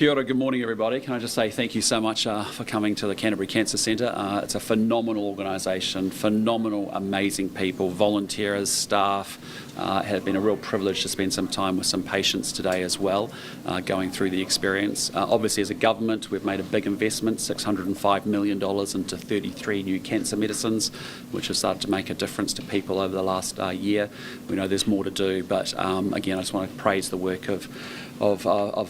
Kia ora, good morning everybody. Can I just say thank you so much for coming to the Canterbury Cancer Centre. It's a phenomenal organisation, phenomenal, amazing people, volunteers, staff. It has been a real privilege to spend some time with some patients today as well, going through the experience. Obviously as a government we've made a big investment, $605 million into 33 new cancer medicines, which have started to make a difference to people over the last year. We know there's more to do, but again I just want to praise the work of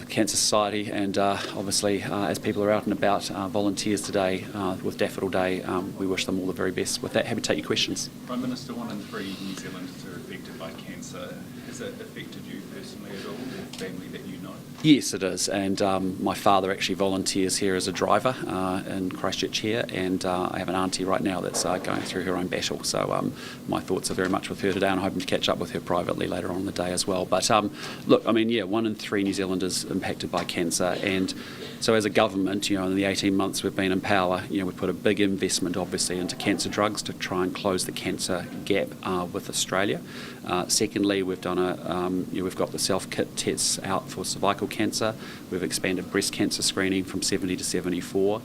Cancer Society, and obviously as people are out and about, volunteers today with Daffodil Day, we wish them all the very best. With that, happy to take your questions. Prime Minister, 1 in 3 New Zealanders are affected by cancer. Has it affected you personally at all, or family that you know? Yes, it is, and my father actually volunteers here as a driver in Christchurch here, and I have an auntie right now that's going through her own battle, so my thoughts are very much with her today, and I'm hoping to catch up with her privately later on in the day as well. But look, I mean, yeah, 1 in 3 New Zealanders impacted by cancer, and so as a government, in the 18 months we've been in power, we put a big investment obviously into cancer drugs to try and close the cancer gap with Australia. Secondly, we've done we've got the self-kit tests out for cervical cancer. We've expanded breast cancer screening from 70 to 74.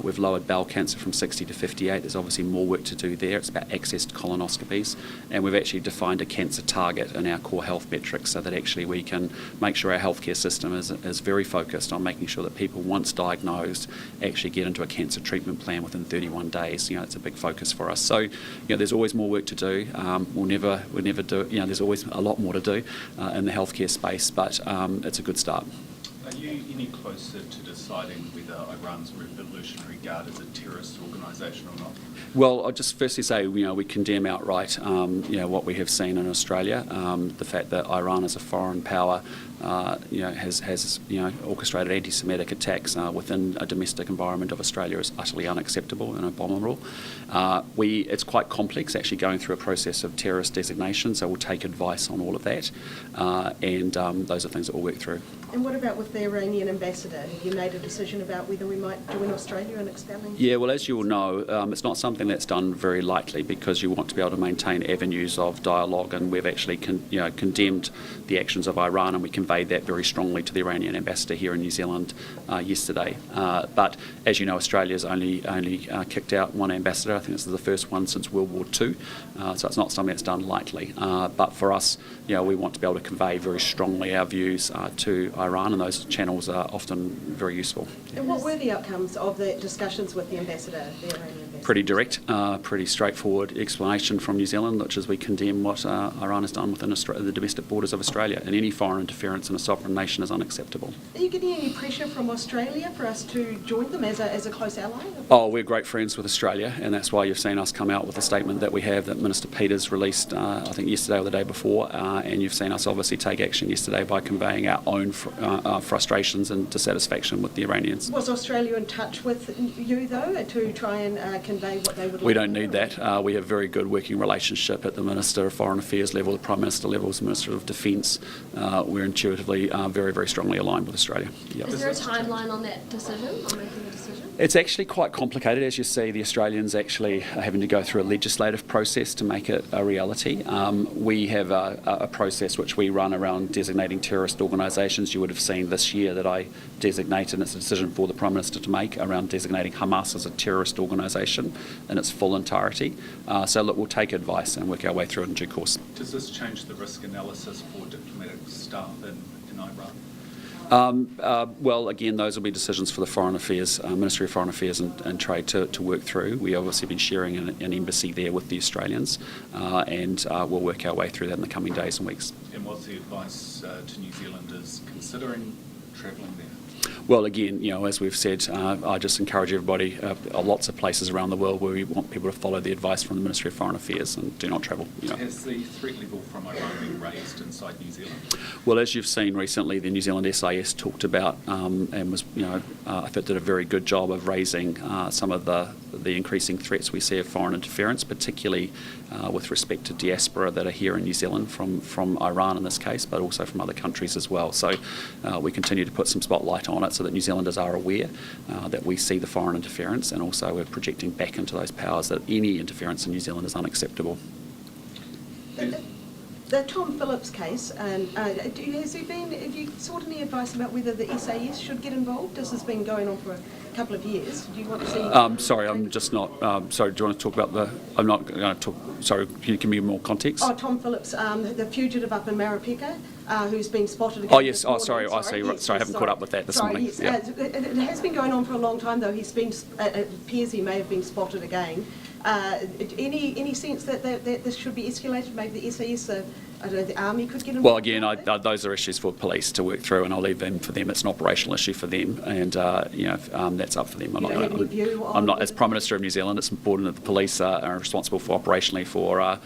We've lowered bowel cancer from 60 to 58. There's obviously more work to do there. It's about access to colonoscopies, and we've actually defined a cancer target in our core health metrics so that actually we can make sure our healthcare system is very focused on making sure that people, once diagnosed, actually get into a cancer treatment plan within 31 days. It's a big focus for us. So, there's always more work to do. We'll never do it. There's always a lot more to do in the healthcare space, but it's a good start. Are you any closer to deciding whether Iran's Revolutionary Guard is a terrorist organisation or not? Well, I'll just firstly say, we condemn outright, what we have seen in Australia. The fact that Iran as a foreign power, has orchestrated anti-Semitic attacks within a domestic environment of Australia is utterly unacceptable and abominable. It's quite complex, actually going through a process of terrorist designation, so we'll take advice on all of that, and those are things that we'll work through. And what about with the Iranian ambassador? Have you made a decision about whether we might join Australia in expelling? Yeah, well, as you all know, it's not something that's done very lightly, because you want to be able to maintain avenues of dialogue, and we've actually condemned the actions of Iran, and we conveyed that very strongly to the Iranian ambassador here in New Zealand yesterday. But as you know, Australia's only kicked out one ambassador. I think this is the first one since World War II, so it's not something that's done lightly. But for us, we want to be able to convey very strongly our views to Iran, and those channels are often very useful. And what were the outcomes of the discussions with the ambassador, the Iranian ambassador? Pretty direct, pretty straightforward explanation from New Zealand, which is we condemn what Iran has done within the domestic borders of Australia, and any foreign interference in a sovereign nation is unacceptable. Are you getting any pressure from Australia for us to join them as a close ally? Oh, we're great friends with Australia, and that's why you've seen us come out with a statement that we have, that Minister Peters released, I think yesterday or the day before, and you've seen us obviously take action yesterday by conveying our own frustrations and dissatisfaction with the Iranians. Was Australia in touch with you, though, to try and convey what they would like? We don't need that. We have a very good working relationship at the Minister of Foreign Affairs level, the Prime Minister level, the Minister of Defence. We're intuitively very, very strongly aligned with Australia. Yep. Is there a timeline on that decision, on making a decision? It's actually quite complicated. As you see, the Australians actually are having to go through a legislative process to make it a reality. We have a process which we run around designating terrorist organisations. You would have seen this year that I designated, and it's a decision for the Prime Minister to make, around designating Hamas as a terrorist organisation in its full entirety. So look, we'll take advice and work our way through it in due course. Does this change the risk analysis for diplomatic staff in Iran? Well, again, those will be decisions for the Foreign Affairs, Ministry of Foreign Affairs and Trade to work through. We obviously been sharing an embassy there with the Australians, and we'll work our way through that in the coming days and weeks. And what's the advice to New Zealanders considering travelling there? Well, again, as we've said, I just encourage everybody, lots of places around the world where we want people to follow the advice from the Ministry of Foreign Affairs and do not travel. Has the threat level from Iran been raised inside New Zealand? Well, as you've seen recently, the New Zealand SIS talked about and was, I think did a very good job of raising some of the increasing threats we see of foreign interference, particularly with respect to diaspora that are here in New Zealand from Iran in this case, but also from other countries as well. So we continue to put some spotlight on it so that New Zealanders are aware that we see the foreign interference, and also we're projecting back into those powers that any interference in New Zealand is unacceptable. The Tom Phillips case, and have you sought any advice about whether the SAS should get involved? This has been going on for a couple of years. Do you want to see... Sorry, I'm just not... sorry, do you want to talk about the... I'm not going to talk... Sorry, can you give me more context? Oh, Tom Phillips, the fugitive up in Marapeka, who's been spotted again. Oh, yes. Oh, sorry. I see. Yes, sorry, I haven't caught up with that this morning. Yes. Yeah. It has been going on for a long time, though. He's been... it appears he may have been spotted again. Any sense that this should be escalated? Maybe the SAS... I don't know, the Army could get involved? Well, again, those are issues for police to work through, and I'll leave them for them. It's an operational issue for them, and that's up for them. I'm not, as Prime Minister of New Zealand, it's important that the police are responsible for operationally for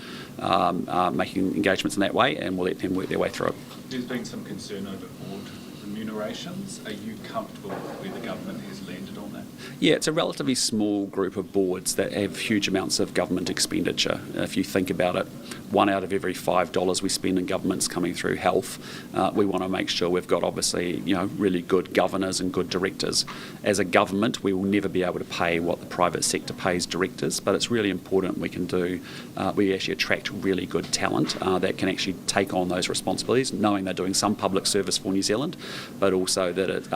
making engagements in that way, and we'll let them work their way through it. There's been some concern over board remunerations. Are you comfortable with where the government has landed on that? Yeah, it's a relatively small group of boards that have huge amounts of government expenditure. If you think about it, 1 out of every $5 we spend in government's coming through health. We want to make sure we've got, obviously, really good governors and good directors. As a government, we will never be able to pay what the private sector pays directors, but it's really important we can do. We actually attract really good talent that can actually take on those responsibilities, knowing they're doing some public service for New Zealand, but also that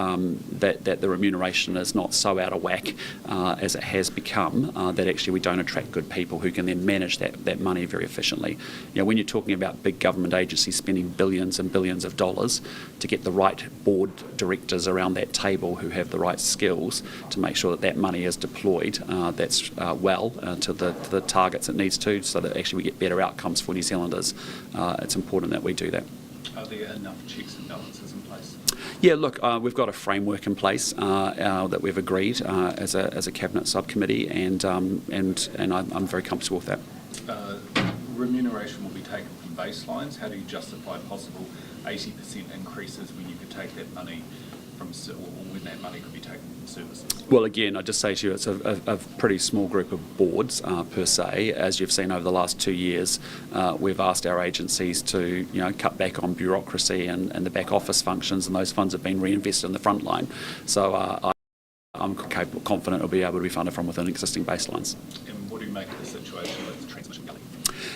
that the remuneration is not so out of whack as it has become, that actually we don't attract good people who can then manage that money very efficiently. When you're talking about big government agencies spending billions and billions of dollars to get the right board directors around that table who have the right skills to make sure that money is deployed to the targets it needs to, so that actually we get better outcomes for New Zealanders, it's important that we do that. Are there enough checks and balances in place? Yeah, look, we've got a framework in place that we've agreed as a cabinet subcommittee, and I'm very comfortable with that. Remuneration will be taken from baselines. How do you justify possible 80% increases when you could take that money from, or when that money could be taken from services? Well, again, I just say to you, it's a pretty small group of boards per se. As you've seen over the last 2 years, we've asked our agencies to cut back on bureaucracy and the back office functions, and those funds have been reinvested in the front line. So I'm confident it'll be able to be funded from within existing baselines. And what do you make of the situation with the transmission gully?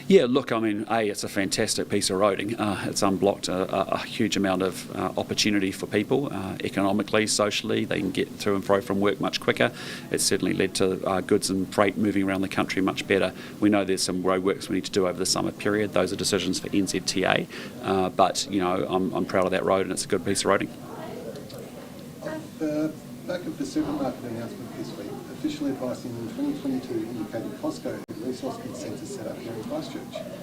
Yeah, look, I mean, it's a fantastic piece of roading. It's unblocked a huge amount of opportunity for people, economically, socially. They can get through and fro from work much quicker. It's certainly led to goods and freight moving around the country much better. We know there's some roadworks we need to do over the summer period. Those are decisions for NZTA. But, I'm proud of that road, and it's a good piece of roading. The back of the supermarket announcement this week, official advice in 2022 indicated Costco had resource consent to set up here in Christchurch.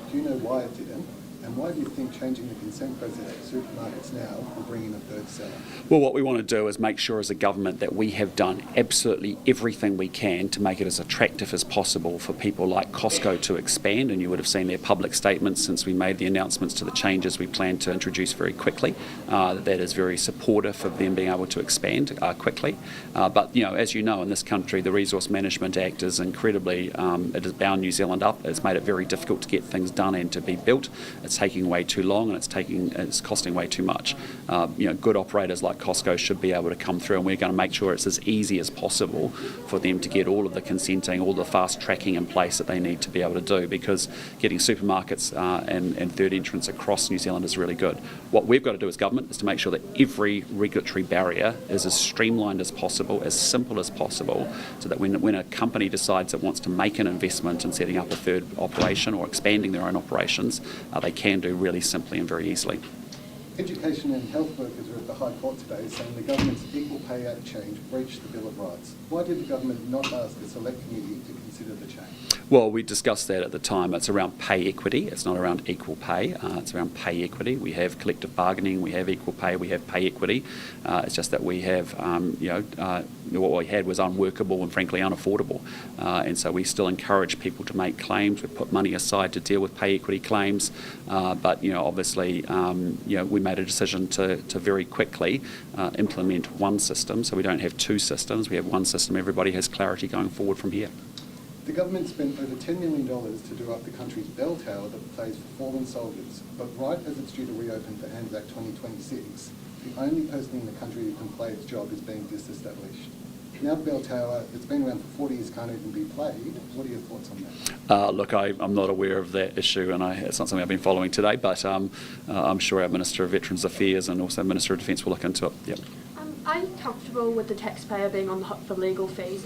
Do you know why it didn't? And why do you think changing the consent process for supermarkets now will bring in a third seller? Well, what we want to do is make sure as a government that we have done absolutely everything we can to make it as attractive as possible for people like Costco to expand, and you would have seen their public statements since we made the announcements to the changes we plan to introduce very quickly. That is very supportive of them being able to expand quickly. But, as you know, in this country, the Resource Management Act is incredibly, it has bound New Zealand up. It's made it very difficult to get things done and to be built. It's taking way too long, and it's costing way too much. Good operators like Costco should be able to come through, and we're going to make sure it's as easy as possible for them to get all of the consenting, all the fast tracking in place that they need to be able to do, because getting supermarkets and third entrants across New Zealand is really good. What we've got to do as government is to make sure that every regulatory barrier is as streamlined as possible, as simple as possible, so that when a company decides it wants to make an investment in setting up a third operation or expanding their own operations, they can do really simply and very easily. Education and health workers were at the High Court today saying the government's Equal Pay Act change breached the Bill of Rights. Why did the government not ask a select committee to consider the change? Well, we discussed that at the time. It's around pay equity. It's not around equal pay. It's around pay equity. We have collective bargaining. We have equal pay. We have pay equity. It's just that we have, what we had was unworkable and frankly unaffordable. And so we still encourage people to make claims. We put money aside to deal with pay equity claims. But, obviously, we made a decision to very quickly implement one system. So we don't have two systems. We have one system. Everybody has clarity going forward from here. The government spent over $10 million to do up the country's bell tower that plays for fallen soldiers, but right as it's due to reopen for Anzac 2026, the only person in the country who can play its job is being disestablished. Now the bell tower that's been around for 40 years can't even be played. What are your thoughts on that? Look, I'm not aware of that issue, and it's not something I've been following today, but I'm sure our Minister of Veterans Affairs and also Minister of Defence will look into it. Yep. Are you comfortable with the taxpayer being on the hook for legal fees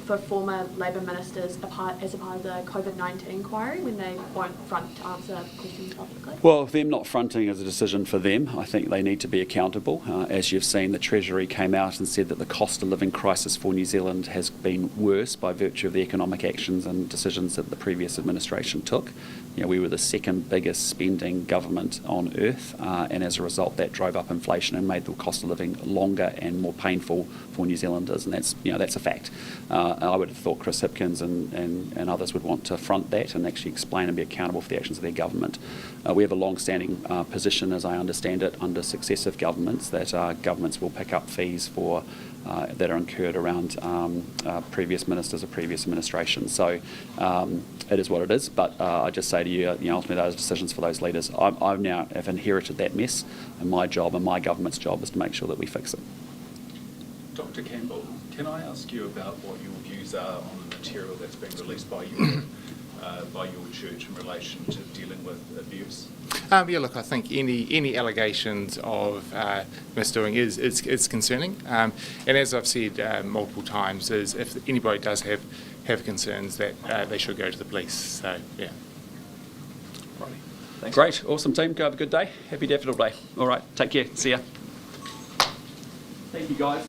for former Labor ministers as a part of the COVID-19 inquiry when they won't front to answer questions publicly? Well, them not fronting is a decision for them. I think they need to be accountable. As you've seen, the Treasury came out and said that the cost of living crisis for New Zealand has been worse by virtue of the economic actions and decisions that the previous administration took. You know, we were the second biggest spending government on earth, and as a result that drove up inflation and made the cost of living longer and more painful for New Zealanders, and that's a fact. I would have thought Chris Hipkins and others would want to front that and actually explain and be accountable for the actions of their government. We have a long-standing position, as I understand it, under successive governments, that governments will pick up fees for that are incurred around previous ministers of previous administrations. So it is what it is, but I just say to you, ultimately those decisions for those leaders. I now have inherited that mess, and my job and my government's job is to make sure that we fix it. Dr. Campbell, can I ask you about what your views are on the material that's been released by your church in relation to dealing with abuse? Yeah, look, I think any allegations of misdoing is concerning, and as I've said multiple times, is if anybody does have concerns, that they should go to the police. So yeah. Righty. Thanks. Great, awesome team. Go have a good day. Happy Daffodil Day. All right, take care. See ya. Thank you, guys.